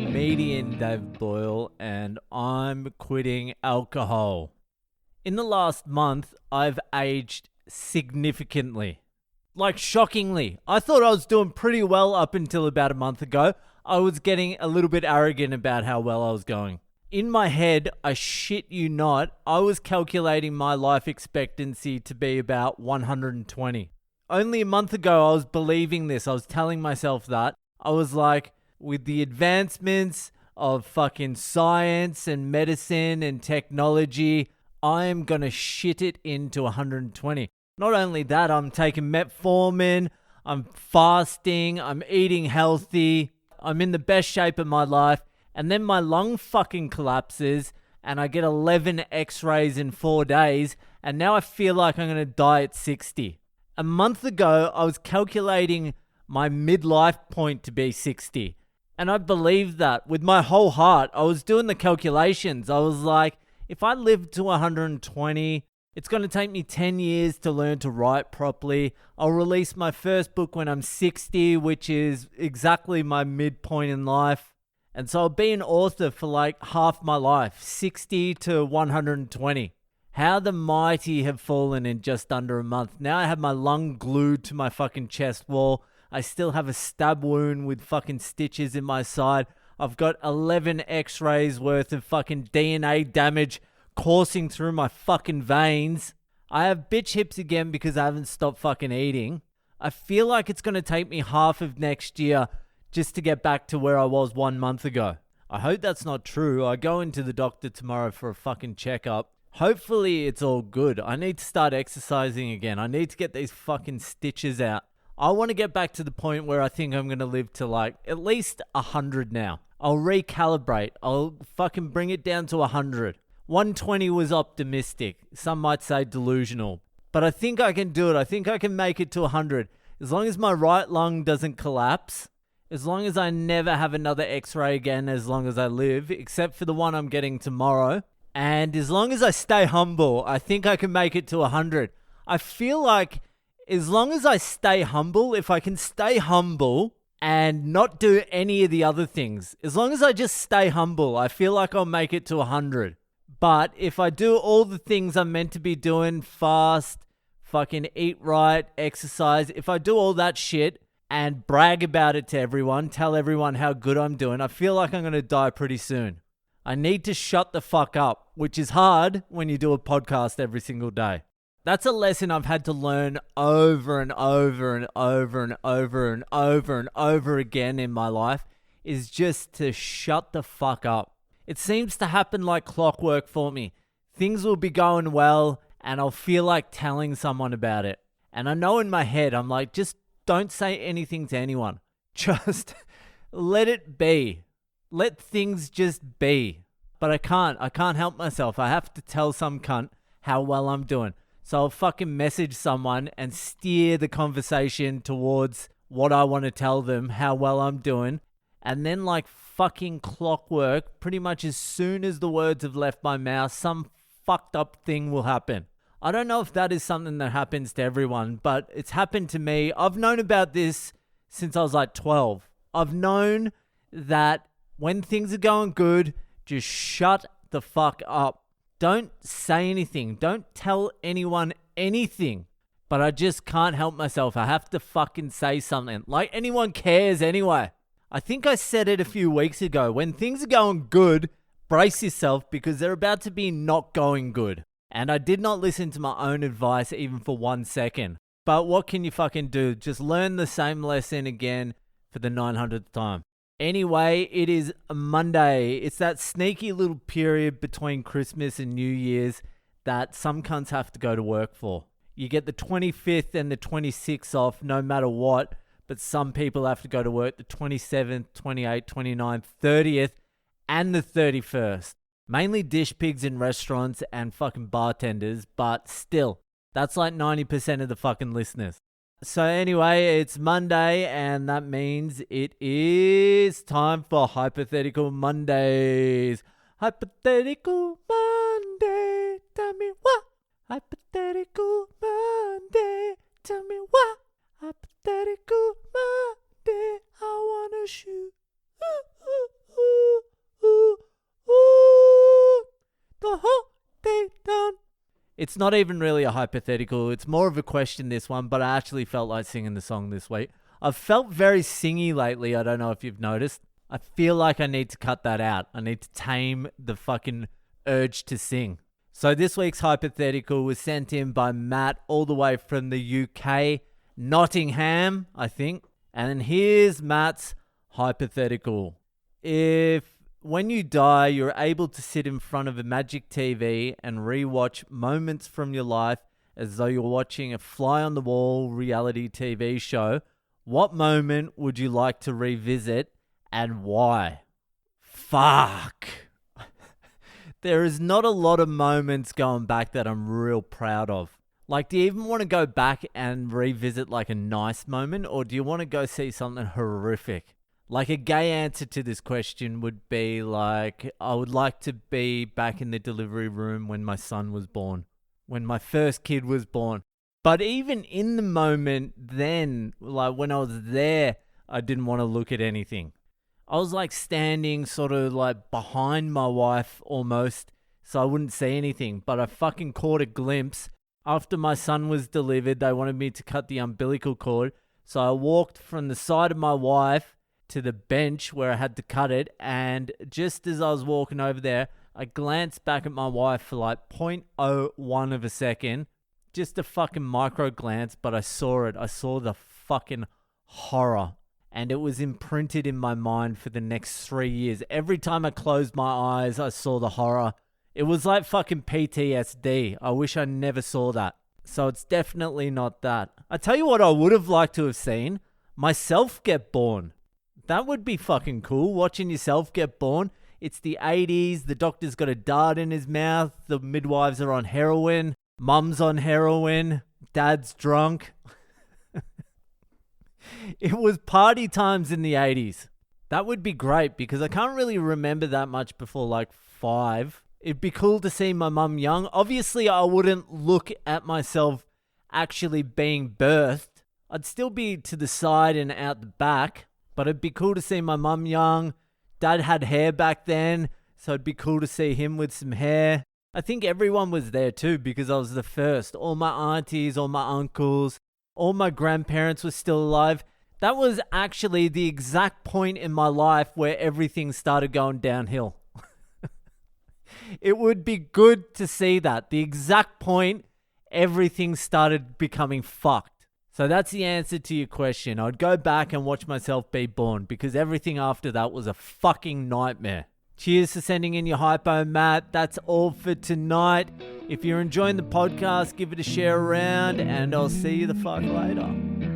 comedian David Boyle, and I'm quitting alcohol. In the last month, I've aged significantly. Like, shockingly. I thought I was doing pretty well up until about a month ago. I was getting a little bit arrogant about how well I was going. In my head, I shit you not, I was calculating my life expectancy to be about 120. Only a month ago, I was believing this. I was telling myself that. I was like, with the advancements of fucking science and medicine and technology, I am going to shit it into 120. Not only that, I'm taking metformin, I'm fasting, I'm eating healthy, I'm in the best shape of my life, and then my lung fucking collapses and I get 11 x-rays in 4 days, and now I feel like I'm going to die at 60. A month ago, I was calculating my midlife point to be 60. And I believed that with my whole heart. I was doing the calculations. I was like, if I live to 120, it's going to take me 10 years to learn to write properly. I'll release my first book when I'm 60, which is exactly my midpoint in life. And so I'll be an author for like half my life, 60 to 120. How the mighty have fallen in just under a month. Now I have my lung glued to my fucking chest wall. I still have a stab wound with fucking stitches in my side. I've got 11 x-rays worth of fucking DNA damage coursing through my fucking veins. I have bitch hips again because I haven't stopped fucking eating. I feel like it's going to take me half of next year just to get back to where I was 1 month ago. I hope that's not true. I go into the doctor tomorrow for a fucking checkup. Hopefully it's all good. I need to start exercising again. I need to get these fucking stitches out. I want to get back to the point where I think I'm going to live to like at least 100 now. I'll recalibrate. I'll fucking bring it down to 100. 120 was optimistic. Some might say delusional. But I think I can do it. I think I can make it to 100. As long as my right lung doesn't collapse. As long as I never have another x-ray again as long as I live. Except for the one I'm getting tomorrow. And as long as I stay humble, I think I can make it to 100. I feel like as long as I stay humble, if I can stay humble and not do any of the other things, as long as I just stay humble, I feel like I'll make it to 100. But if I do all the things I'm meant to be doing, fast, fucking eat right, exercise, if I do all that shit and brag about it to everyone, tell everyone how good I'm doing, I feel like I'm going to die pretty soon. I need to shut the fuck up, which is hard when you do a podcast every single day. That's a lesson I've had to learn over and over and over and over and over and over again in my life, is just to shut the fuck up. It seems to happen like clockwork for me. Things will be going well and I'll feel like telling someone about it. And I know in my head, I'm like, just don't say anything to anyone. Just let it be. Let things just be. But I can't help myself. I have to tell some cunt how well I'm doing. So I'll fucking message someone and steer the conversation towards what I want to tell them, how well I'm doing. And then like fucking clockwork, pretty much as soon as the words have left my mouth, some fucked up thing will happen. I don't know if that is something that happens to everyone, but it's happened to me. I've known about this since I was like 12. I've known that when things are going good, just shut the fuck up. Don't say anything. Don't tell anyone anything. But I just can't help myself. I have to fucking say something. Like anyone cares anyway. I think I said it a few weeks ago. When things are going good, brace yourself because they're about to be not going good. And I did not listen to my own advice even for 1 second. But what can you fucking do? Just learn the same lesson again for the 900th time. Anyway, it is a Monday. It's that sneaky little period between Christmas and New Year's that some cunts have to go to work for. You get the 25th and the 26th off no matter what, but some people have to go to work the 27th, 28th, 29th, 30th, and the 31st. Mainly dish pigs in restaurants and fucking bartenders, but still, that's like 90% of the fucking listeners. So anyway, it's Monday, and that means it is time for Hypothetical Mondays. Hypothetical Monday, tell me what? Hypothetical Monday, tell me what? Hypothetical Monday, I wanna shoot. Ooh, ooh, ooh. It's not even really a hypothetical. It's more of a question, this one, but I actually felt like singing the song this week. I've felt very singy lately. I don't know if you've noticed. I feel like I need to cut that out. I need to tame the fucking urge to sing. So this week's hypothetical was sent in by Matt all the way from the UK, Nottingham, I think. And here's Matt's hypothetical. If when you die, you're able to sit in front of a magic TV and rewatch moments from your life as though you're watching a fly-on-the-wall reality TV show, what moment would you like to revisit and why? Fuck. There is not a lot of moments going back that I'm real proud of. Like, do you even want to go back and revisit like a nice moment, or do you want to go see something horrific? Like, a gay answer to this question would be like, I would like to be back in the delivery room when my son was born, when my first kid was born. But even in the moment then, like when I was there, I didn't want to look at anything. I was like standing sort of like behind my wife almost, so I wouldn't see anything. But I fucking caught a glimpse. After my son was delivered, they wanted me to cut the umbilical cord. So I walked from the side of my wife to the bench where I had to cut it, and just as I was walking over there, I glanced back at my wife for like 0.01 of a second, just a fucking micro glance, but I saw it. I saw the fucking horror, and it was imprinted in my mind for the next 3 years. Every time I closed my eyes, I saw the horror. It was like fucking PTSD. I wish I never saw that. So it's definitely not that. I tell you what I would have liked to have seen, myself get born. That would be fucking cool, watching yourself get born. It's the 80s, the doctor's got a dart in his mouth, the midwives are on heroin, mum's on heroin, dad's drunk. It was party times in the 80s. That would be great because I can't really remember that much before like 5. It'd be cool to see my mum young. Obviously, I wouldn't look at myself actually being birthed. I'd still be to the side and out the back. But it'd be cool to see my mum young. Dad had hair back then, so it'd be cool to see him with some hair. I think everyone was there too because I was the first. All my aunties, all my uncles, all my grandparents were still alive. That was actually the exact point in my life where everything started going downhill. It would be good to see that. The exact point everything started becoming fucked. So that's the answer to your question. I'd go back and watch myself be born because everything after that was a fucking nightmare. Cheers for sending in your hypo, Matt. That's all for tonight. If you're enjoying the podcast, give it a share around and I'll see you the fuck later.